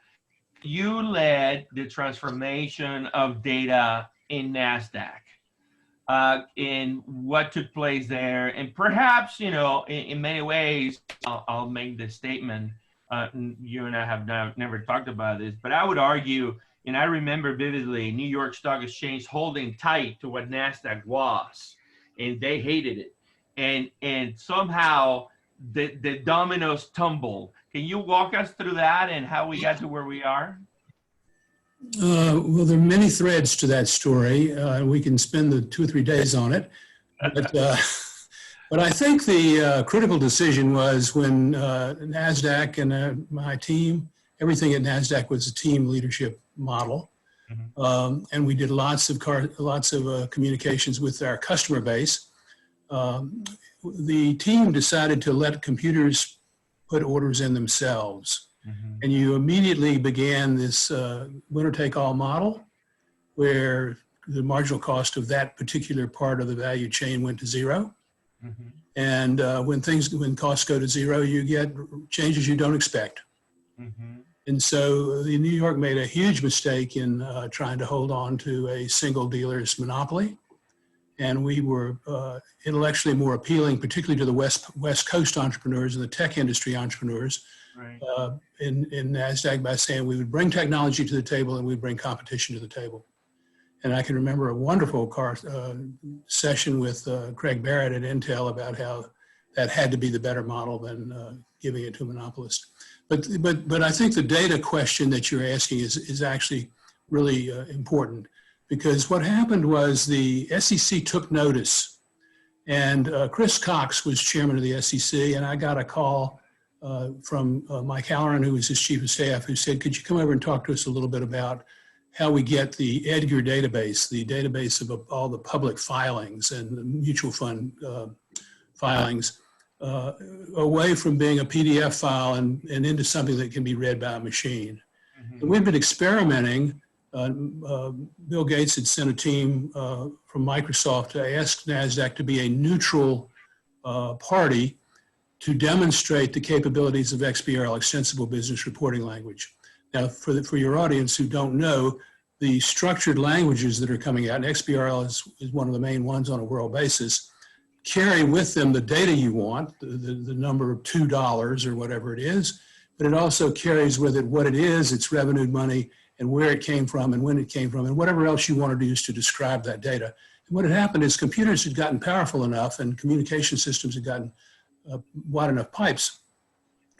You led the transformation of data in NASDAQ. In what took place there, and perhaps, you know, in many ways, I'll make this statement. You and I have never talked about this, but I would argue, and I remember vividly, New York Stock Exchange holding tight to what NASDAQ was, and they hated it. And somehow the dominoes tumbled. Can you walk us through that and how we got to where we are? Well, there are many threads to that story. We can spend the 2 or 3 days on it. But I think the critical decision was when NASDAQ and my team, everything at NASDAQ was a team leadership model. Mm-hmm. And we did lots of communications with our customer base. The team decided to let computers put orders in themselves. Mm-hmm. And you immediately began this winner-take-all model where the marginal cost of that particular part of the value chain went to zero. Mm-hmm. And when costs go to zero, you get changes you don't expect. Mm-hmm. And so New York made a huge mistake in trying to hold on to a single dealer's monopoly. And we were intellectually more appealing, particularly to the West Coast entrepreneurs and the tech industry entrepreneurs, right, in NASDAQ, by saying we would bring technology to the table and we'd bring competition to the table. And I can remember a wonderful session with Craig Barrett at Intel about how that had to be the better model than giving it to a monopolist. But I think the data question that you're asking is actually really important, because what happened was the SEC took notice, and Chris Cox was chairman of the SEC, and I got a call from Mike Halloran, who was his chief of staff, who said, could you come over and talk to us a little bit about how we get the EDGAR database, the database of all the public filings and the mutual fund filings, away from being a PDF file and into something that can be read by a machine. Mm-hmm. And we've been experimenting. Bill Gates had sent a team from Microsoft to ask NASDAQ to be a neutral party to demonstrate the capabilities of XBRL, Extensible Business Reporting Language. Now, for your audience who don't know, the structured languages that are coming out, and XBRL is one of the main ones on a world basis, carry with them the data you want, the number of $2 or whatever it is, but it also carries with it what it is, its revenued money, and where it came from and when it came from, and whatever else you want to use to describe that data. And what had happened is computers had gotten powerful enough and communication systems had gotten wide enough pipes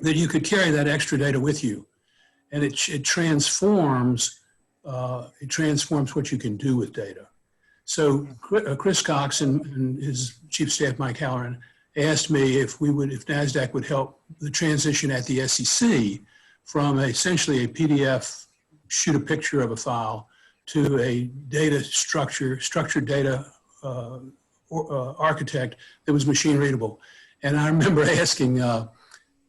that you could carry that extra data with you. And it transforms what you can do with data. So Chris Cox and his chief of staff, Mike Halloran, asked me if NASDAQ would help the transition at the SEC from essentially a PDF, shoot a picture of a file, to a data structured data architect that was machine readable. And I remember asking,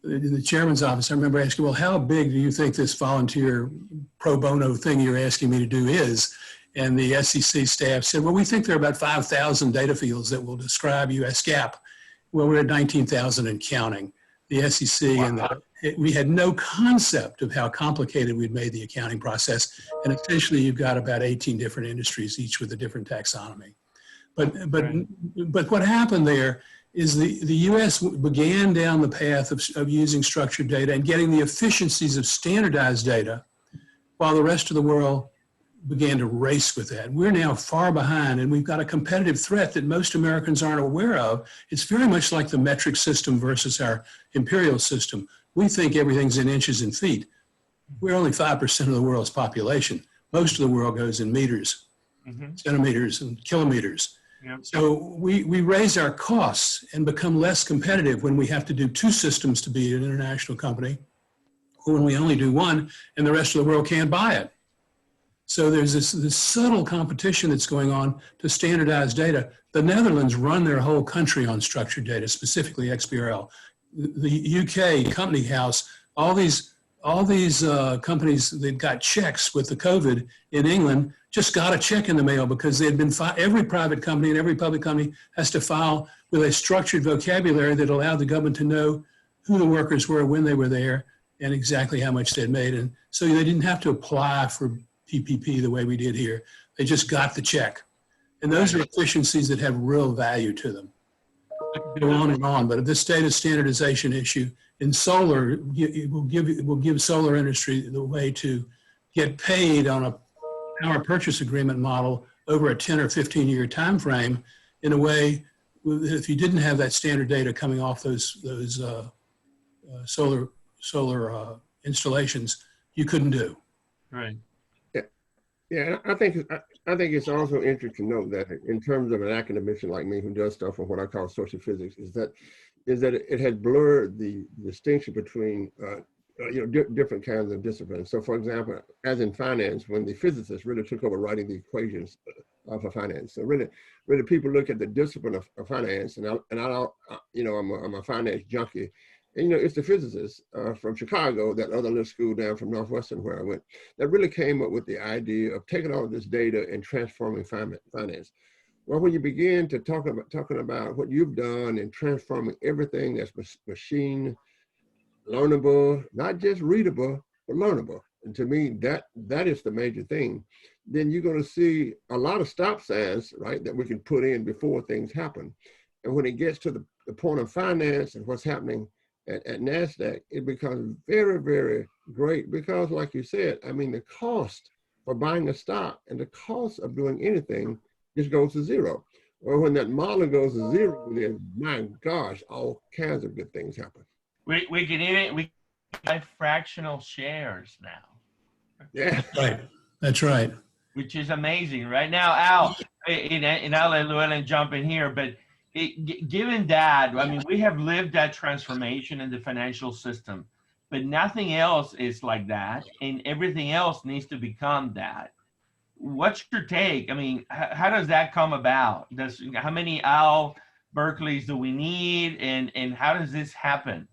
in the chairman's office, I remember asking, well, how big do you think this volunteer pro bono thing you're asking me to do is? And the SEC staff said, well, we think there are about 5,000 data fields that will describe US GAAP. Well, we're at 19,000 and counting. The SEC, wow. And we had no concept of how complicated we'd made the accounting process. And essentially, you've got about 18 different industries, each with a different taxonomy. But what happened there is the US began down the path of using structured data and getting the efficiencies of standardized data, while the rest of the world began to race with that. We're now far behind, and we've got a competitive threat that most Americans aren't aware of. It's very much like the metric system versus our imperial system. We think everything's in inches and feet. We're only 5% of the world's population. Most of the world goes in meters, centimeters, and kilometers. Yep. So we raise our costs and become less competitive when we have to do two systems to be an international company, or when we only do one and the rest of the world can't buy it. So there's this subtle competition that's going on to standardize data. The Netherlands run their whole country on structured data, specifically XBRL. The UK, Company House, all these companies that got checks with the COVID in England just got a check in the mail because they had been every private company and every public company has to file with a structured vocabulary that allowed the government to know who the workers were, when they were there, and exactly how much they'd made. And so they didn't have to apply for PPP the way we did here. They just got the check. And those are efficiencies that have real value to them. Go on, but this data standardization issue in solar, it will give solar industry the way to get paid on a power purchase agreement model over a 10 or 15 year time frame in a way that if you didn't have that standard data coming off those solar installations, you couldn't do. Right. Yeah, I think it's also interesting to note that in terms of an academician like me who does stuff on what I call social physics, is that it has blurred the distinction between different kinds of disciplines. So, for example, as in finance, when the physicists really took over writing the equations for finance, so really people look at the discipline of finance, and I'm a finance junkie. And, it's the physicists from Chicago, that other little school down from Northwestern where I went, that really came up with the idea of taking all of this data and transforming finance. Well, when you begin to talking about what you've done in transforming everything that's machine learnable, not just readable, but learnable. And to me, that is the major thing. Then you're going to see a lot of stop signs, right, that we can put in before things happen. And when it gets to the point of finance and what's happening at NASDAQ, it becomes very, very great because, like you said, I mean, the cost for buying a stock and the cost of doing anything just goes to zero. Or when that model goes to zero, then my gosh, all kinds of good things happen. We can buy fractional shares now. Yeah, That's right. Which is amazing. Right now, Al, and I'll let Llewelyn jump in here, but given that, I mean, we have lived that transformation in the financial system, but nothing else is like that, and everything else needs to become that. What's your take? I mean, how does that come about? How many Al Berkeleys do we need, and how does this happen?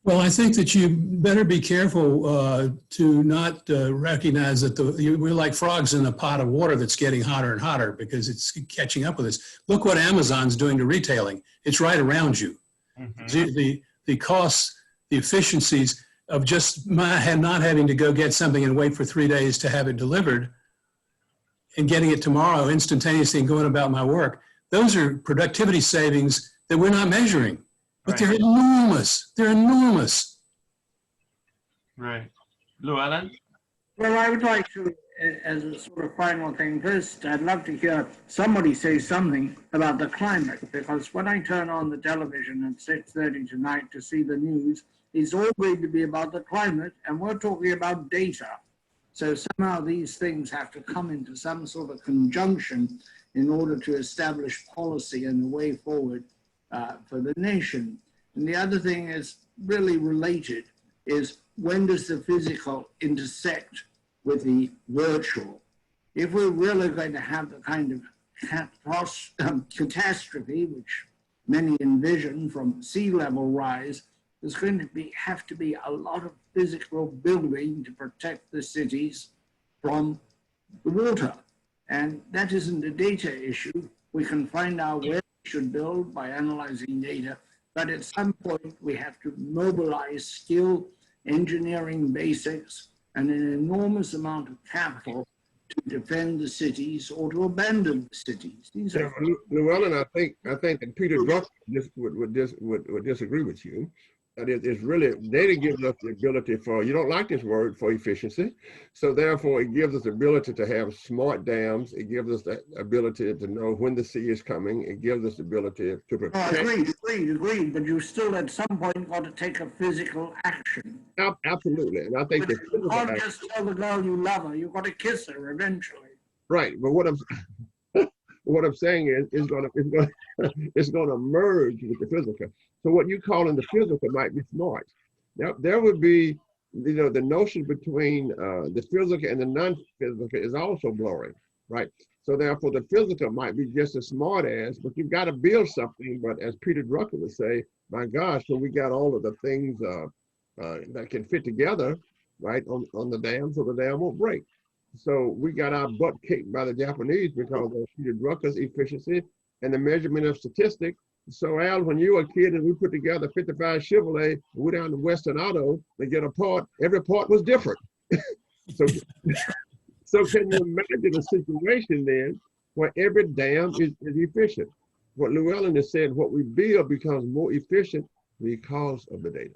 Well, I think that you better be careful to not recognize that we're like frogs in a pot of water that's getting hotter and hotter because it's catching up with us. Look what Amazon's doing to retailing. It's right around you. Mm-hmm. The costs, the efficiencies of just not having to go get something and wait for 3 days to have it delivered and getting it tomorrow instantaneously and going about my work. Those are productivity savings that we're not measuring. But they're enormous. They're enormous. Right. Llewelyn? Well, I would like to, as a sort of final thing, first, I'd love to hear somebody say something about the climate, because when I turn on the television at 6:30 tonight to see the news, it's all going to be about the climate, and we're talking about data. So somehow these things have to come into some sort of conjunction in order to establish policy and the way forward for the nation. And the other thing is really related is, when does the physical intersect with the virtual? If we're really going to have the kind of catastrophe, which many envision from sea level rise, there's going to have to be a lot of physical building to protect the cities from the water. And that isn't a data issue. We can find out where should build by analyzing data, but at some point we have to mobilize skill, engineering basics, and an enormous amount of capital to defend the cities or to abandon the cities. These Llewelyn, I think that Peter Drucker would disagree with you. It's really, data gives us the ability for, you don't like this word, for efficiency. So therefore it gives us the ability to have smart dams. It gives us the ability to know when the sea is coming. It gives us the ability to prepare. Agreed, but you still at some point got to take a physical action. Absolutely, and I think But you can't just tell the girl you love her, you've got to kiss her eventually. Right, but what I'm saying is it's gonna merge with the physical. So what you call in the physical might be smart. Now there would be, the notion between the physical and the non-physical is also blurring, right? So therefore the physical might be just as smart as, but you've got to build something. But as Peter Drucker would say, my gosh, so we got all of the things that can fit together, right, on the dam, so the dam won't break. So we got our butt kicked by the Japanese because of Peter Drucker's efficiency and the measurement of statistics. So Al, when you were a kid and we put together 55 Chevrolet, we went down to Western Auto to get a part, every part was different. So can you imagine a situation then where every dam is efficient? What Llewelyn has said, what we build becomes more efficient because of the data.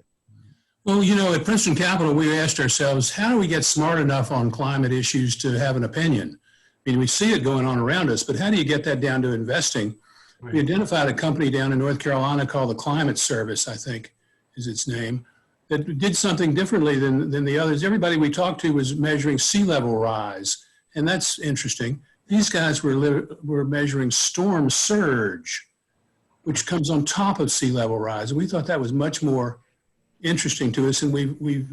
Well, at Princeton Capital, we asked ourselves, how do we get smart enough on climate issues to have an opinion? I mean, we see it going on around us, but how do you get that down to investing? Right. We identified a company down in North Carolina called the Climate Service, I think is its name, that did something differently than the others. Everybody we talked to was measuring sea level rise, and that's interesting. These guys were measuring storm surge, which comes on top of sea level rise. And we thought that was much more interesting to us, and we've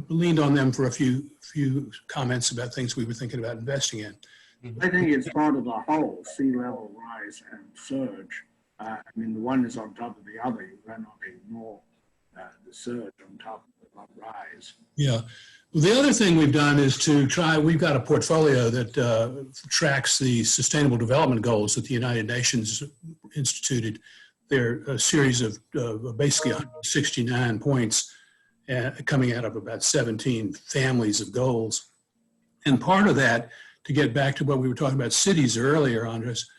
leaned on them for a few comments about things we were thinking about investing in. I think it's part of the whole, sea level rise and surge. I mean, the one is on top of the other. You cannot ignore the surge on top of the rise. Yeah. Well, the other thing we've done is we've got a portfolio that tracks the Sustainable Development Goals that the United Nations instituted. They're a series of basically 169 points coming out of about 17 families of goals. And part of that, to get back to what we were talking about cities earlier, Andres,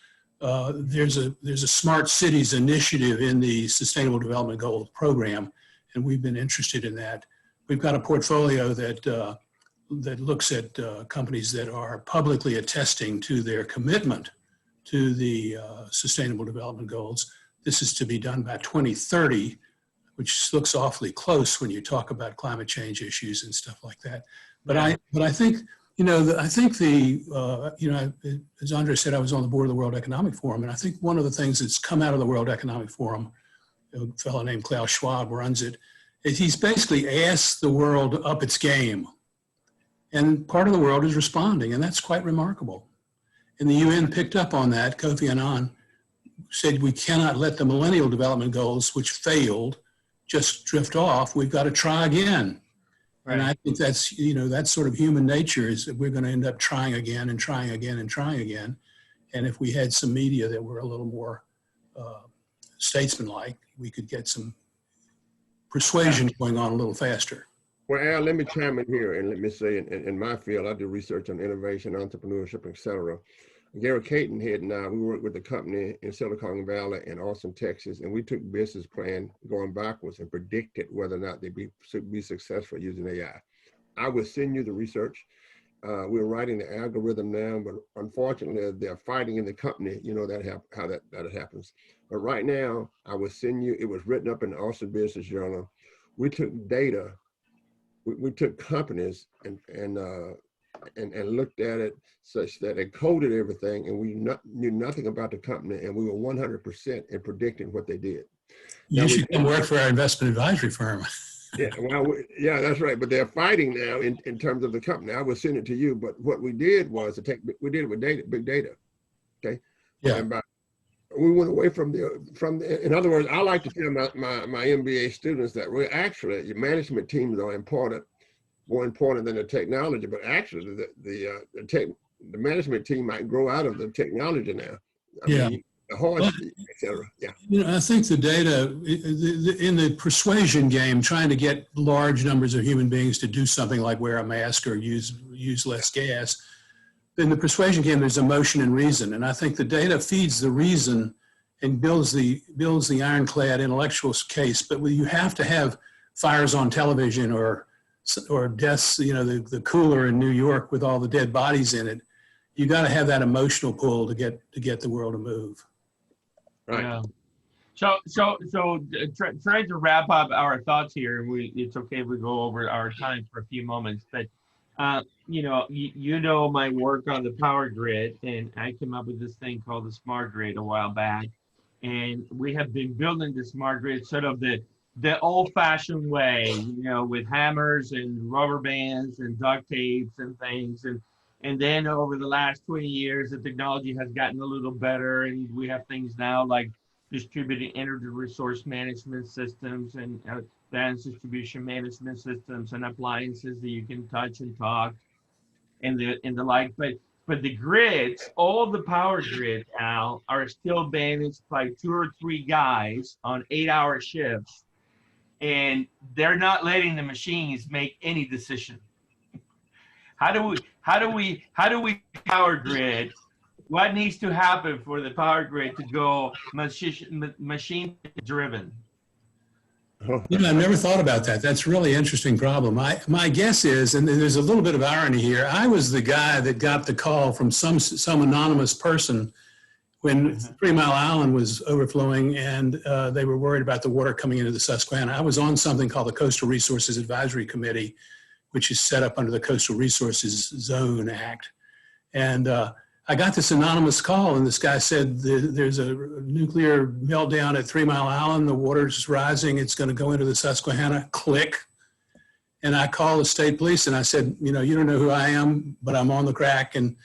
there's a Smart Cities initiative in the Sustainable Development Goals program, and we've been interested in that. We've got a portfolio that looks at companies that are publicly attesting to their commitment to the Sustainable Development Goals. This is to be done by 2030, which looks awfully close when you talk about climate change issues and stuff like that. But I think, as Andre said, I was on the board of the World Economic Forum, and I think one of the things that's come out of the World Economic Forum, a fellow named Klaus Schwab runs it, is he's basically asked the world up its game. And part of the world is responding, and that's quite remarkable. And the UN picked up on that. Kofi Annan said we cannot let the Millennial Development Goals, which failed, just drift off. We've got to try again. Right. And I think that's, that's sort of human nature, is that we're going to end up trying again and trying again and trying again. And if we had some media that were a little more statesmanlike, we could get some persuasion going on a little faster. Well, Al, let me chime in here and let me say, in my field, I do research on innovation, entrepreneurship, et cetera. Gary Caton here and I, we worked with a company in Silicon Valley and Austin, Texas, and we took business plan going backwards and predicted whether or not they'd be successful using AI. I would send you the research. We're writing the algorithm now, but unfortunately, they're fighting in the company. How that happens. But right now, I would send you. It was written up in the Austin Business Journal. We took data. We took companies and looked at it such that it coded everything, and we knew nothing about the company, and we were 100% in predicting what they did. You should come work for our investment advisory firm. Yeah, well, yeah, that's right. But they're fighting now in terms of the company. I will send it to you. But what we did was we did it with data, big data. Okay. Yeah. And we went away from the. In other words, I like to tell my MBA students that we're actually your management teams are more important than the technology. But actually, the management team might grow out of the technology now. I mean, the horse, et cetera. Yeah. I think the data in the persuasion game, trying to get large numbers of human beings to do something like wear a mask or use less gas. In the persuasion game, there's emotion and reason, and I think the data feeds the reason, and builds the ironclad intellectual case, but you have to have fires on television or deaths, the cooler in New York with all the dead bodies in it. You got to have that emotional pull to get the world to move. Right. Yeah. So trying to wrap up our thoughts here. It's okay if we go over our time for a few moments, but you know my work on the power grid, and I came up with this thing called the smart grid a while back, and we have been building the smart grid sort of the old-fashioned way, with hammers and rubber bands and duct tapes and things, and then over the last 20 years, the technology has gotten a little better, and we have things now like distributed energy resource management systems and advanced distribution management systems and appliances that you can touch and talk and the like. But the grids, all the power grids now are still managed by 2 or 3 guys on 8-hour shifts, and they're not letting the machines make any decision. How do we power grid? What needs to happen for the power grid to go machine driven? I've never thought about that. That's a really interesting problem. My guess is, and there's a little bit of irony here, I was the guy that got the call from some anonymous person when 3 Mile Island was overflowing, and they were worried about the water coming into the Susquehanna. I was on something called the Coastal Resources Advisory Committee, which is set up under the Coastal Resources Zone Act. And I got this anonymous call, and this guy said, there's a nuclear meltdown at 3 Mile Island. The water's rising. It's going to go into the Susquehanna. Click. And I called the state police, and I said, you don't know who I am, but I'm on the crack. And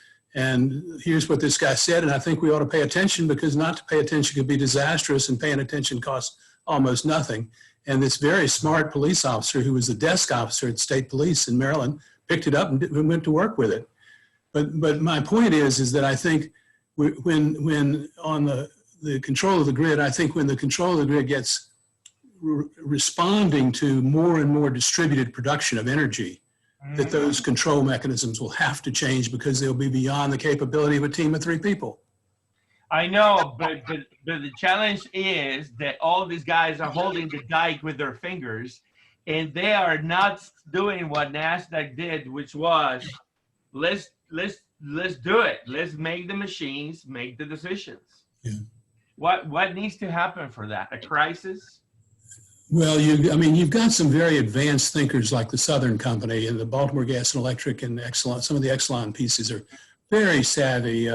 here's what this guy said. And I think we ought to pay attention, because not to pay attention could be disastrous, and paying attention costs almost nothing. And this very smart police officer, who was the desk officer at state police in Maryland, picked it up and went to work with it. But my point is that I think when on the control of the grid, I think when the control of the grid gets responding to more and more distributed production of energy, that those control mechanisms will have to change, because they'll be beyond the capability of a team of 3 people. I know, but the challenge is that all these guys are holding the dike with their fingers, and they are not doing what NASDAQ did, which was let's do it. Let's make the machines make the decisions. Yeah. What needs to happen for that? A crisis? Well, you've got some very advanced thinkers like the Southern Company and the Baltimore Gas and Electric and Exelon. Some of the Exelon pieces are very savvy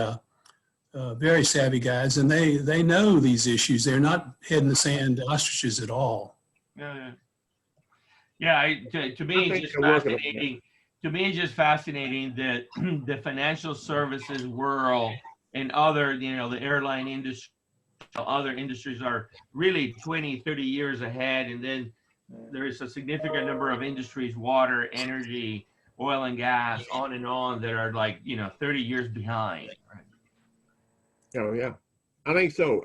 guys, and they know these issues. They're not head in the sand ostriches at all. Yeah. To me, it's just fascinating. To me, it's just fascinating that the financial services world and other, the airline industry, other industries are really 20, 30 years ahead. And then there is a significant number of industries, water, energy, oil and gas, on and on, that are like, 30 years behind. Right? Oh, yeah. I think so.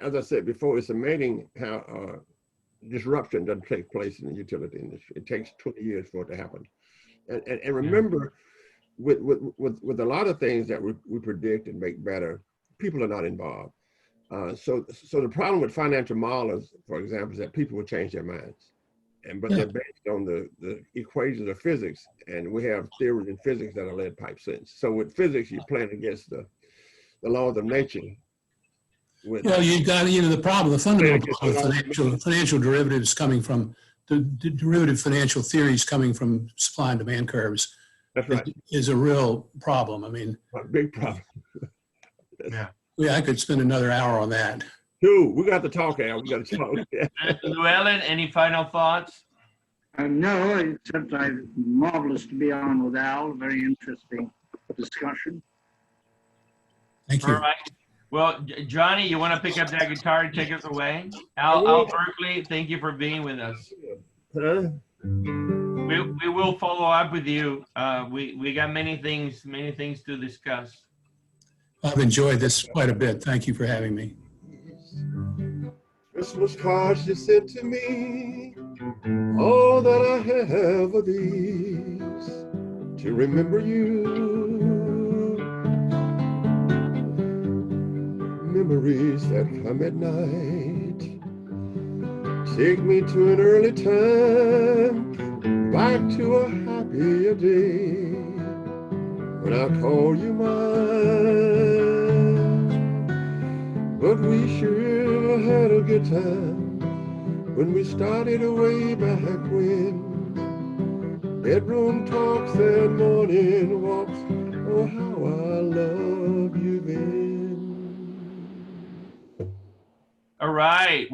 As I said before, it's amazing how disruption doesn't take place in the utility industry. It takes 20 years for it to happen. And remember, with a lot of things that we predict and make better, people are not involved. So the problem with financial modelers, for example, is that people will change their minds, but they're based on the equations of physics, and we have theories in physics that are lead pipe sense. So with physics, you're playing against the laws of nature. Well, you've got the problem, the fundamental problem of financial derivatives coming from the derivative financial theories coming from supply and demand curves. That's right. Is a real problem. A big problem. Yeah, I could spend another hour on that. Dude, we got to talk, Al. We got to talk. Llewelyn, any final thoughts? No, except I'm marvelous to be on with Al. Very interesting discussion. Thank you. All right. Well, Johnny, you want to pick up that guitar and take us away? Al Berkeley, thank you for being with us. We will follow up with you. We got many things to discuss. I've enjoyed this quite a bit. Thank you for having me. Christmas cards you sent to me, all that I have are these, to remember you. memories that come at night. Take me to an early time, back to a happier day, when I call you mine. But we sure had a good time when we started way back when. Bedroom talks and morning walks, oh how I love you then. All right.